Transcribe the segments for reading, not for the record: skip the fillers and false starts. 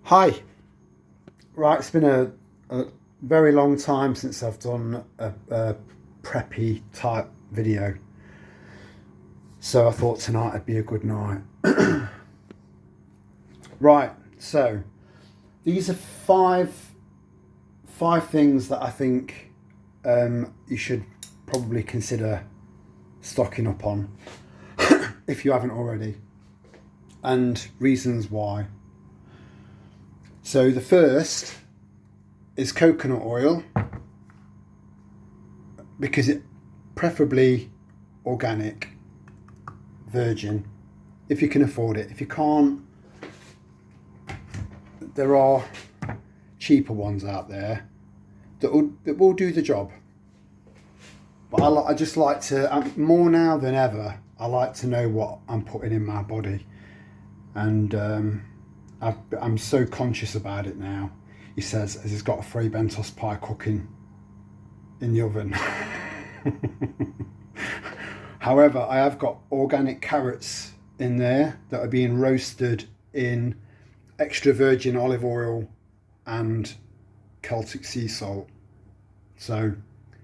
Hi. Right, it's been a very long time since I've done a preppy type video, so I thought tonight would be a good night. Right, so these are five things that I think you should probably consider stocking up on if you haven't already, and reasons why. So the first is coconut oil, because it preferably organic, virgin, if you can afford it. If you can't, there are cheaper ones out there that will do the job. But I just like to, more now than ever, I like to know what I'm putting in my body, and I'm so conscious about it now. He says, as he's got a Frey Bentos pie cooking in the oven. However, I have got organic carrots in there that are being roasted in extra virgin olive oil and Celtic sea salt. So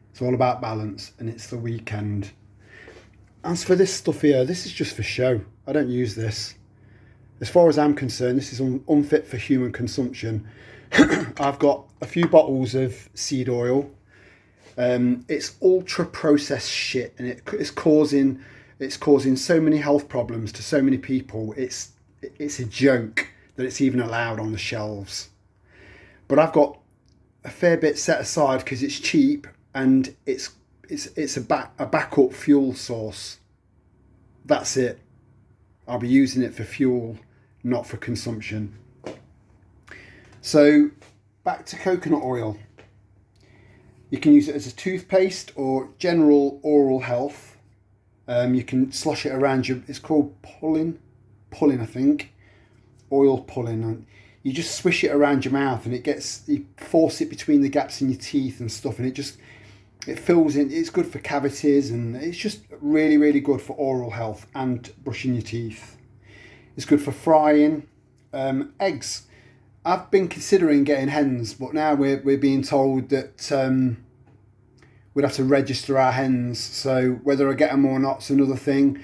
it's all about balance, and it's the weekend. As for this stuff here, this is just for show. I don't use this. As far as I'm concerned, this is unfit for human consumption. I've got a few bottles of seed oil. It's ultra processed shit, and it's causing so many health problems to so many people. It's a joke that it's even allowed on the shelves. But I've got a fair bit set aside because it's cheap, and it's a backup fuel source. That's it. I'll be using it for fuel, not for consumption. So back to coconut oil. You can use it as a toothpaste or general oral health. You can slosh it around your, it's called pulling I think, oil pulling. You just swish it around your mouth, and you force it between the gaps in your teeth and stuff, and it fills in. It's good for cavities, and it's just really, really good for oral health and brushing your teeth. It's good for frying. Eggs. I've been considering getting hens, but now we're being told that we'd have to register our hens. So whether I get them or not's another thing.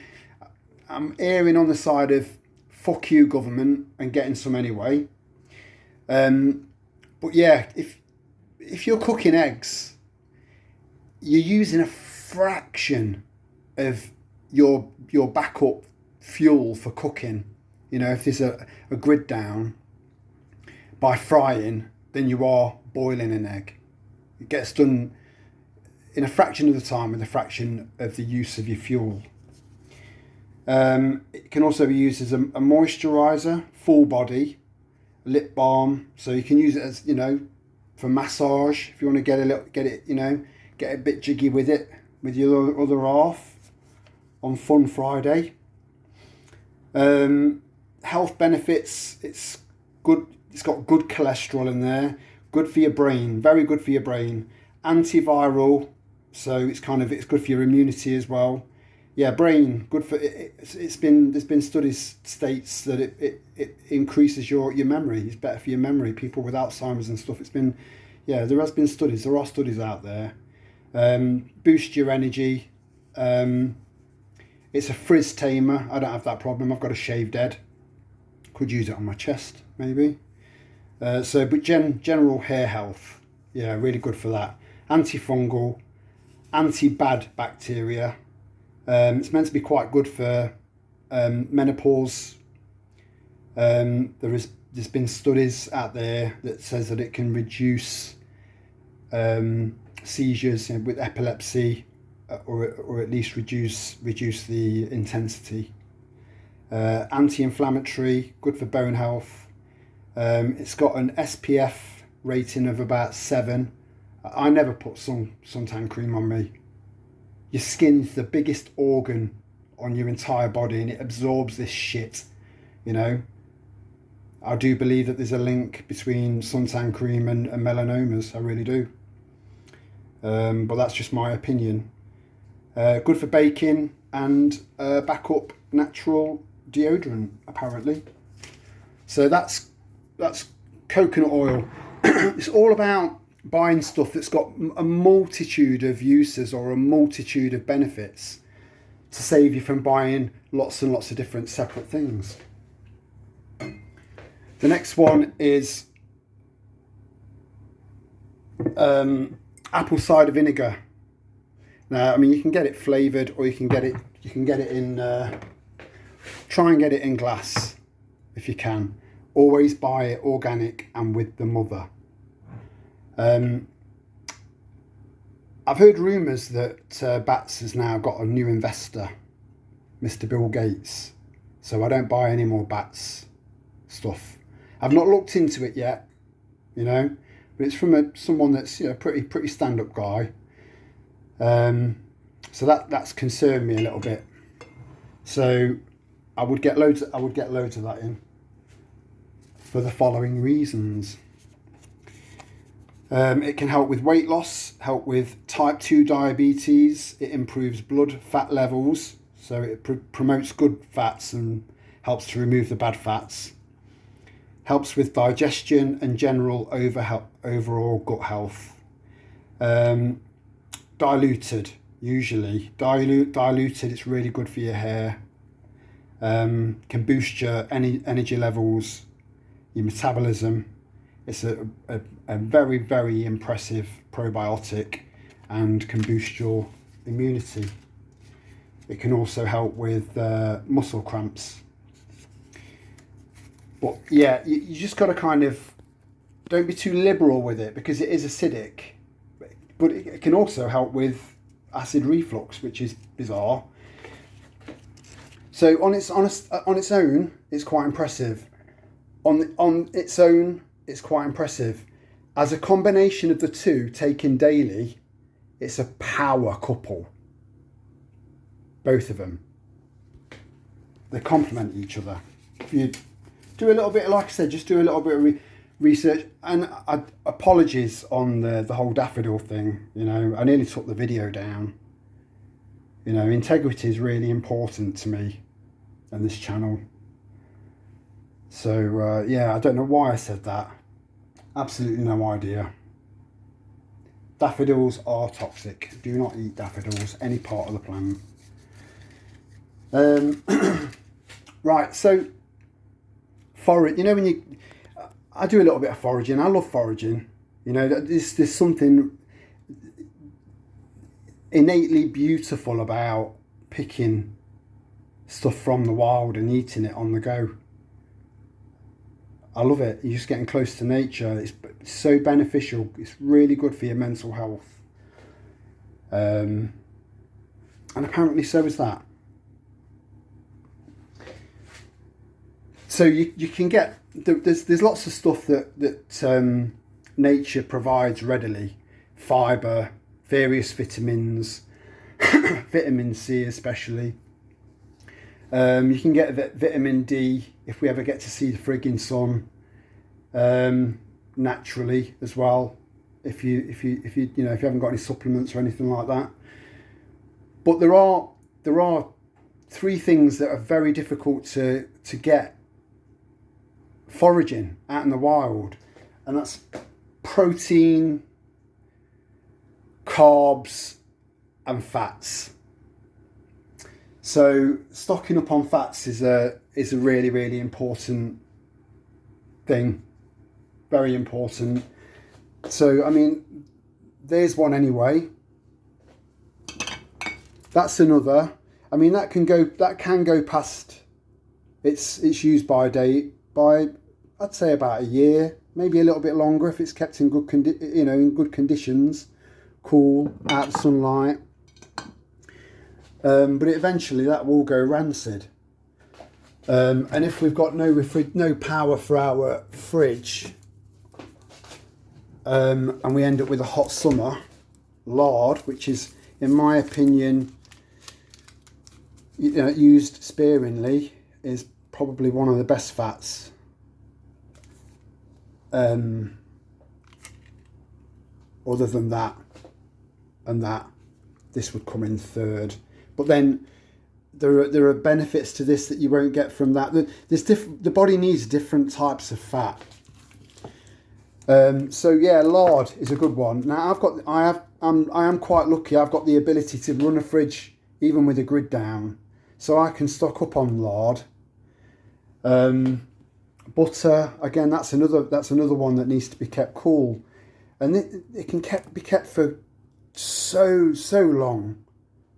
I'm erring on the side of fuck you, government, and getting some anyway. But yeah, if you're cooking eggs, you're using a fraction of your backup fuel for cooking. You know, if there's a grid down, by frying, then you are boiling an egg. It gets done in a fraction of the time with a fraction of the use of your fuel. It can also be used as a moisturiser, full body, lip balm. So you can use it as, for massage if you want to get a bit jiggy with it with your other half on Fun Friday. Health benefits, it's good. It's got good cholesterol in there, good for your brain, very good for your brain. Antiviral, so it's good for your immunity as well. Yeah, brain, good for it. There's been studies states that it increases your memory. It's better for your memory. People with Alzheimer's and stuff. There has been studies. There are studies out there. Boost your energy. It's a frizz tamer. I don't have that problem. I've got a shaved head. Could use it on my chest maybe. But general hair health, yeah, really good for that. Antifungal, anti-bad bacteria. It's meant to be quite good for menopause. There's been studies out there that says that it can reduce seizures with epilepsy, or at least reduce the intensity. Anti-inflammatory, good for bone health. It's got an SPF rating of about 7. I never put suntan cream on me. Your skin's the biggest organ on your entire body, and it absorbs this shit, I do believe that there's a link between suntan cream and melanomas. I really do. But that's just my opinion. Good for baking, and backup natural deodorant, apparently. So that's coconut oil. It's all about buying stuff that's got a multitude of uses or a multitude of benefits to save you from buying lots and lots of different separate things. The next one is apple cider vinegar. Now, I mean, you can get it flavoured, or you can get it in. Try and get it in glass if you can. Always buy it organic and with the mother. I've heard rumours that Bats has now got a new investor, Mr. Bill Gates. So I don't buy any more Bats stuff. I've not looked into it yet, you know, but it's from someone that's, you know, pretty stand-up guy. So that's concerned me a little bit. So I would get loads of that in for the following reasons. It can help with weight loss, help with type 2 diabetes. It improves blood fat levels, so it promotes good fats and helps to remove the bad fats. Helps with digestion and general overall gut health. Diluted, usually. Diluted, it's really good for your hair. Can boost your energy levels, your metabolism. It's a very, very impressive probiotic and can boost your immunity. It can also help with muscle cramps. But yeah, you just got to kind of, don't be too liberal with it because it is acidic. But it can also help with acid reflux, which is bizarre. So on its own, it's quite impressive. On its own, it's quite impressive. As a combination of the two taken daily, it's a power couple. Both of them. They complement each other. If you do a little bit, like I said, just do a little bit of research. And apologies on the whole daffodil thing. You know, I nearly took the video down. You know, integrity is really important to me and this channel. So yeah, I don't know why I said that. Absolutely no idea. Daffodils are toxic. Do not eat daffodils, any part of the plant. Right, so forage. You know, when I do a little bit of foraging. I love foraging. You know, there's something innately beautiful about picking stuff from the wild and eating it on the go. I love it. You're just getting close to nature. It's so beneficial. It's really good for your mental health. And apparently so is that. So you can get, there's lots of stuff that nature provides readily. Fibre, various vitamins, vitamin C especially. You can get vitamin D if we ever get to see the frigging sun, naturally as well. If you haven't got any supplements or anything like that. But there are three things that are very difficult to get foraging out in the wild, and that's protein, carbs, and fats. So stocking up on fats is a really, really important thing. Very important. So I mean, there's one anyway. That's another. I mean, that can go past its use by date by, I'd say, about a year, maybe a little bit longer if it's kept in good good conditions, cool, out of sunlight. But eventually that will go rancid. And if we've got no power for our fridge, and we end up with a hot summer, lard, which is, in my opinion, used sparingly, is probably one of the best fats. Other than that and that, this would come in third. But then there are benefits to this that you won't get from that. The body needs different types of fat. So yeah, lard is a good one. Now I am quite lucky. I've got the ability to run a fridge even with a grid down, so I can stock up on lard. Butter, again, that's another one that needs to be kept cool, and it can be kept for so long,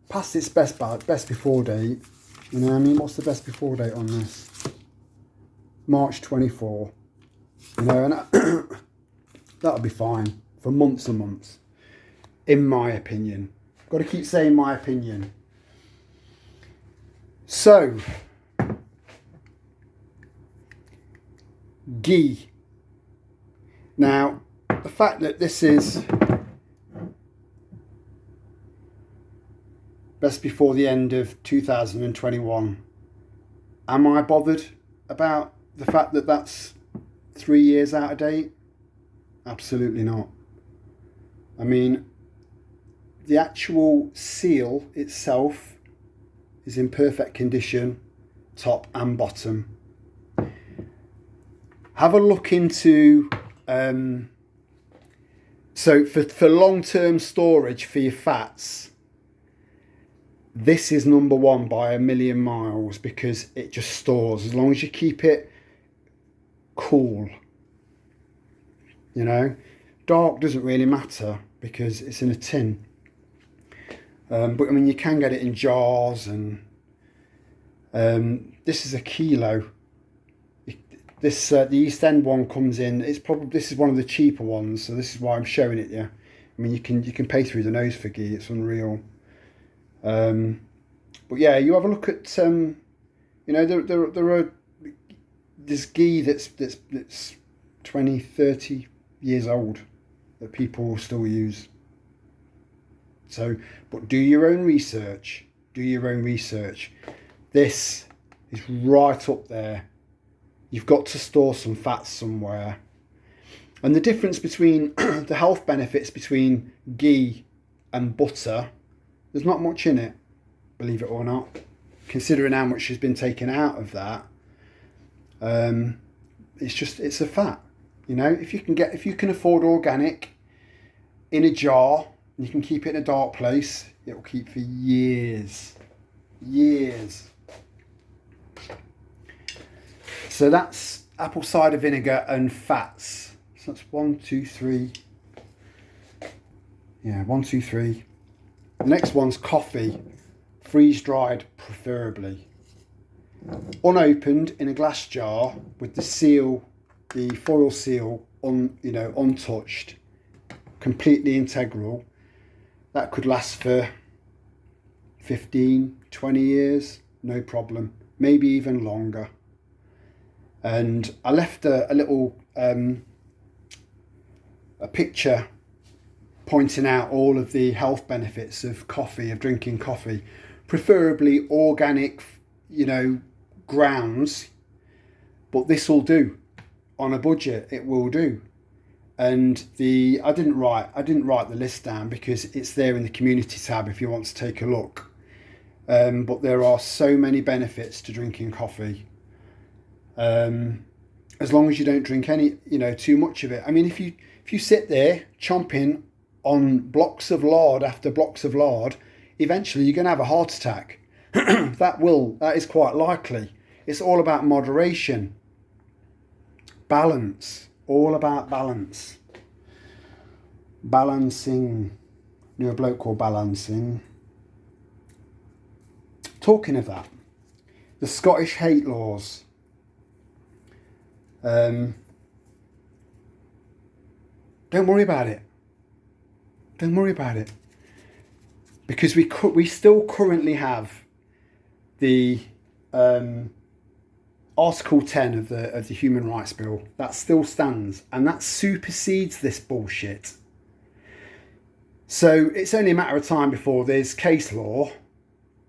past its best before date. You know what I mean? What's the best before date on this? March 24. You know, and that'll be fine for months and months, in my opinion. Got to keep saying my opinion. So, ghee. Now, the fact that this is best before the end of 2021, am I bothered about the fact that that's 3 years out of date? Absolutely not. I mean, the actual seal itself is in perfect condition, top and bottom. Have a look into, so for long-term storage for your fats, this is number one by a million miles, because it just stores as long as you keep it cool. You know, dark doesn't really matter because it's in a tin. But I mean, you can get it in jars, and this is a kilo. This the East End one comes in. This is one of the cheaper ones, so this is why I'm showing it. Yeah, I mean, you can pay through the nose for ghee. It's unreal. But yeah, you have a look at you know, there's ghee that's 20, 30 years old that people still use. So, but do your own research. Do your own research. This is right up there. You've got to store some fats somewhere. And the difference between the health benefits between ghee and butter, there's not much in it, believe it or not, considering how much has been taken out of that. It's a fat. You know, if you can afford organic in a jar, and you can keep it in a dark place, it will keep for years. So that's apple cider vinegar and fats. So that's 1, 2, 3. Yeah, 1, 2, 3. The next one's coffee, freeze dried preferably. Unopened in a glass jar with the seal, the foil seal untouched, completely integral. That could last for 15, 20 years, no problem, maybe even longer. And I left a little a picture pointing out all of the health benefits of coffee, of drinking coffee, preferably organic, grounds. But this will do on a budget. It will do. And I didn't write the list down because it's there in the community tab if you want to take a look. But there are so many benefits to drinking coffee. As long as you don't drink too much of it. I mean, if you sit there chomping on blocks of lard after blocks of lard, eventually you're going to have a heart attack. That is quite likely. It's all about moderation. Balance. All about balance. Balancing. Knew a bloke called Balancing. Talking of that, the Scottish hate laws. Don't worry about it. Don't worry about it. Because we still currently have the Article 10 of the Human Rights Bill. That still stands, and that supersedes this bullshit. So it's only a matter of time before there's case law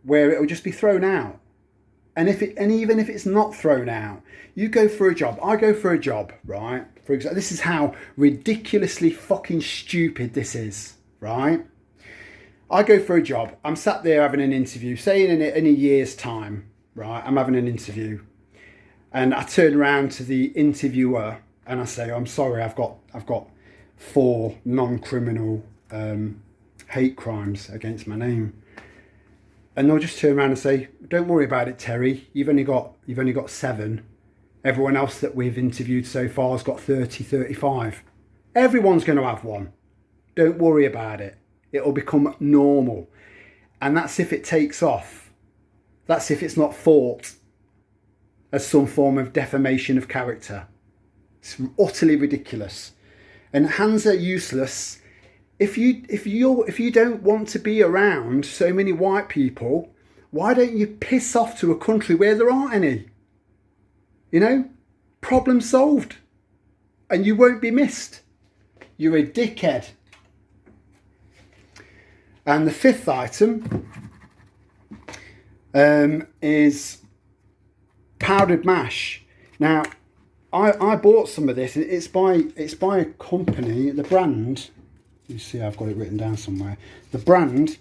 where it will just be thrown out. And even if it's not thrown out, you go for a job. I go for a job, right? For example, this is how ridiculously fucking stupid this is, right? I go for a job. I'm sat there having an interview, say in a year's time, right? I'm having an interview. And I turn around to the interviewer and I say, I'm sorry, I've got 4 non-criminal hate crimes against my name, and they'll just turn around and say, don't worry about it, Terry, you've only got 7. Everyone else that we've interviewed so far has got 30, 35. Everyone's going to have one. Don't worry about it. It'll become normal. And that's if it takes off. That's if it's not thought as some form of defamation of character. It's utterly ridiculous. And hands are useless. If you don't want to be around so many white people, why don't you piss off to a country where there aren't any? You know, problem solved. And you won't be missed. You're a dickhead. And the 5th item is powdered mash. Now, I bought some of this. It's by a company. The brand, you see, I've got it written down somewhere. The brand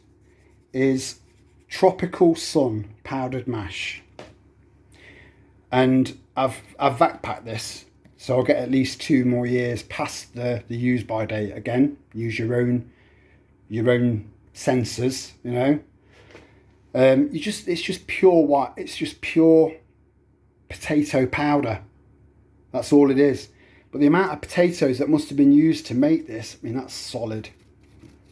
is Tropical Sun powdered mash. And I've vac packed this, so I'll get at least 2 more years past the use by date. Again, use your own sensors, you know. It's just pure white. It's just pure potato powder. That's all it is. But the amount of potatoes that must have been used to make this, I mean, that's solid.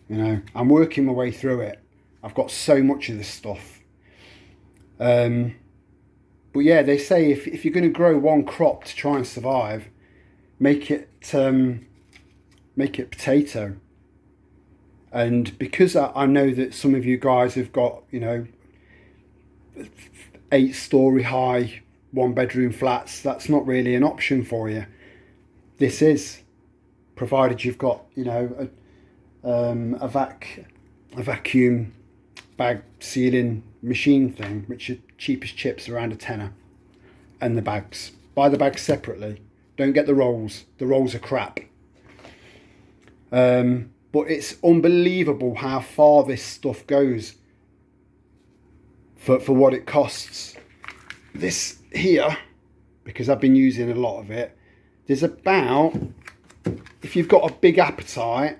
You know, I'm working my way through it. I've got so much of this stuff. But yeah, they say if you're going to grow one crop to try and survive, make it potato. And because I know that some of you guys have got, you know, 8-story high 1-bedroom flats, that's not really an option for you. This is, provided you've got, you know, a vacuum bag sealing machine thing, which are cheap as chips, around a tenner. And the bags, buy the bags separately, don't get the rolls. The rolls are crap. But it's unbelievable how far this stuff goes for what it costs. This here, because I've been using a lot of it, there's about, if you've got a big appetite,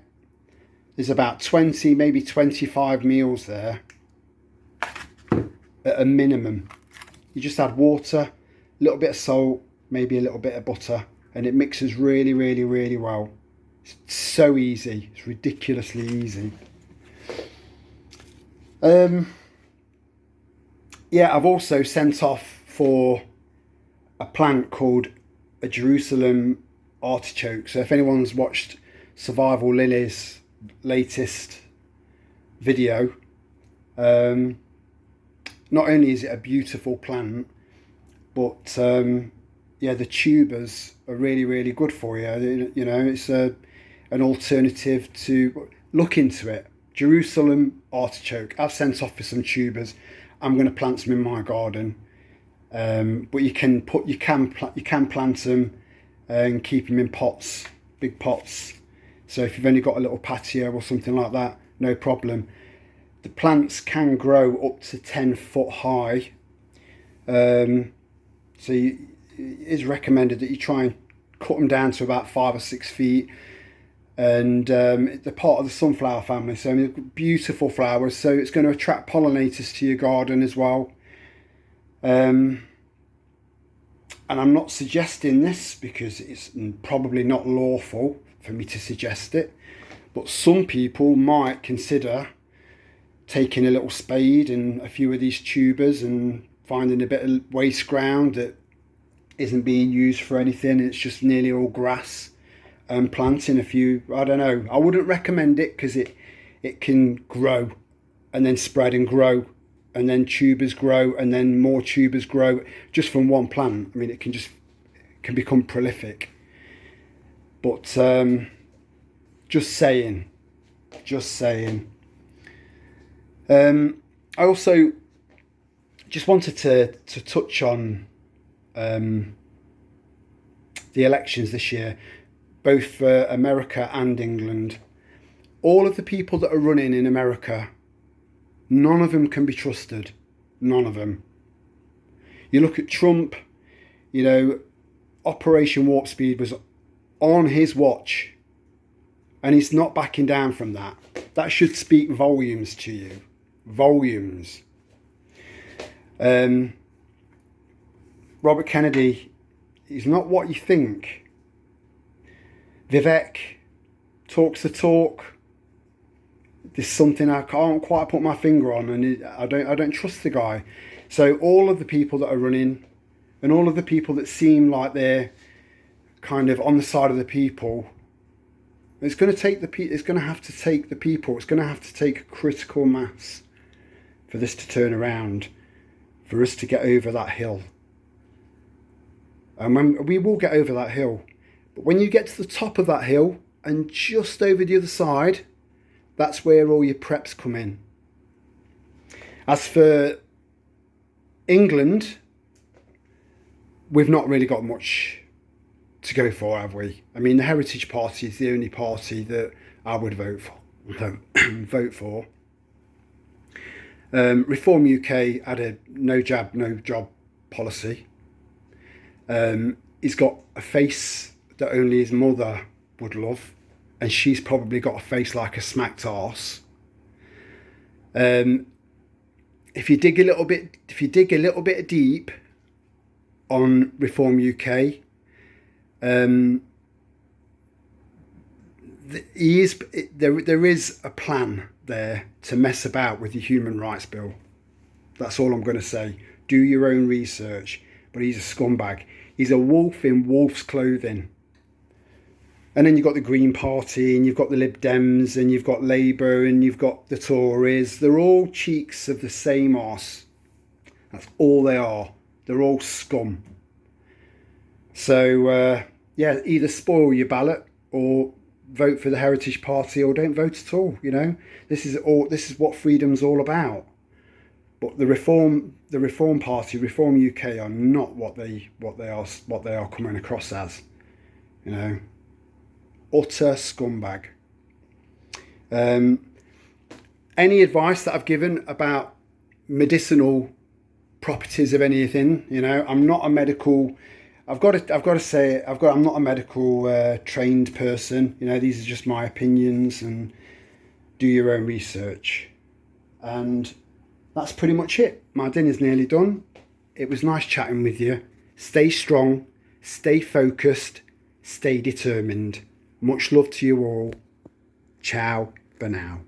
there's about 20, maybe 25 meals there at a minimum. You just add water, a little bit of salt, maybe a little bit of butter, and it mixes really, really, really well. It's so easy. It's ridiculously easy. Yeah, I've also sent off for a plant called a Jerusalem artichoke. So if anyone's watched Survival Lily's latest video, not only is it a beautiful plant, but yeah, the tubers are really, really good for you. You know, it's an alternative to, look into it. Jerusalem artichoke. I've sent off for some tubers. I'm going to plant some in my garden. But you can plant them and keep them in pots, big pots. So if you've only got a little patio or something like that, no problem. The plants can grow up to 10 foot high. So it is recommended that you try and cut them down to about 5 or 6 feet. And they're part of the sunflower family, so I mean, beautiful flowers. So it's going to attract pollinators to your garden as well. And I'm not suggesting this because it's probably not lawful for me to suggest it, but some people might consider taking a little spade and a few of these tubers and finding a bit of waste ground that isn't being used for anything. It's just nearly all grass, and planting a few, I don't know. I wouldn't recommend it because it can grow and then spread and grow, and then tubers grow, and then more tubers grow just from one plant. I mean, it can become prolific. But just saying. I also just wanted to touch on the elections this year, both for America and England. All of the people that are running in America, none of them can be trusted. None of them. You look at Trump, you know, Operation Warp Speed was on his watch. And he's not backing down from that. That should speak volumes to you. Volumes. Robert Kennedy, he's not what you think. Vivek talks the talk. There's something I can't quite put my finger on, and I don't trust the guy. So all of the people that are running, and all of the people that seem like they're kind of on the side of the people, it's going to take it's going to have to take the people. It's going to have to take a critical mass for this to turn around, for us to get over that hill. And when we will get over that hill, but when you get to the top of that hill and just over the other side, that's where all your preps come in. As for England, we've not really got much to go for, have we? I mean, the Heritage Party is the only party that I would vote for. Reform UK had a no jab, no job policy. He's got a face that only his mother would love, and she's probably got a face like a smacked arse. If you dig a little bit deep on Reform UK, there is a plan there to mess about with the Human Rights Bill. That's all I'm going to say. Do your own research. But he's a scumbag. He's a wolf in wolf's clothing. And then you've got the Green Party, and you've got the Lib Dems, and you've got Labour, and you've got the Tories. They're all cheeks of the same arse. That's all they are. They're all scum. So, yeah, either spoil your ballot or vote for the Heritage Party, or don't vote at all. You know, this is what freedom's all about. But the Reform Party, Reform UK, are not what they are coming across as. You know, utter scumbag. Any advice that I've given about medicinal properties of anything, you know, I'm not a medical. I'm not a medical trained person. You know, these are just my opinions, and do your own research. And that's pretty much it. My dinner's nearly done. It was nice chatting with you. Stay strong, stay focused, stay determined. Much love to you all. Ciao for now.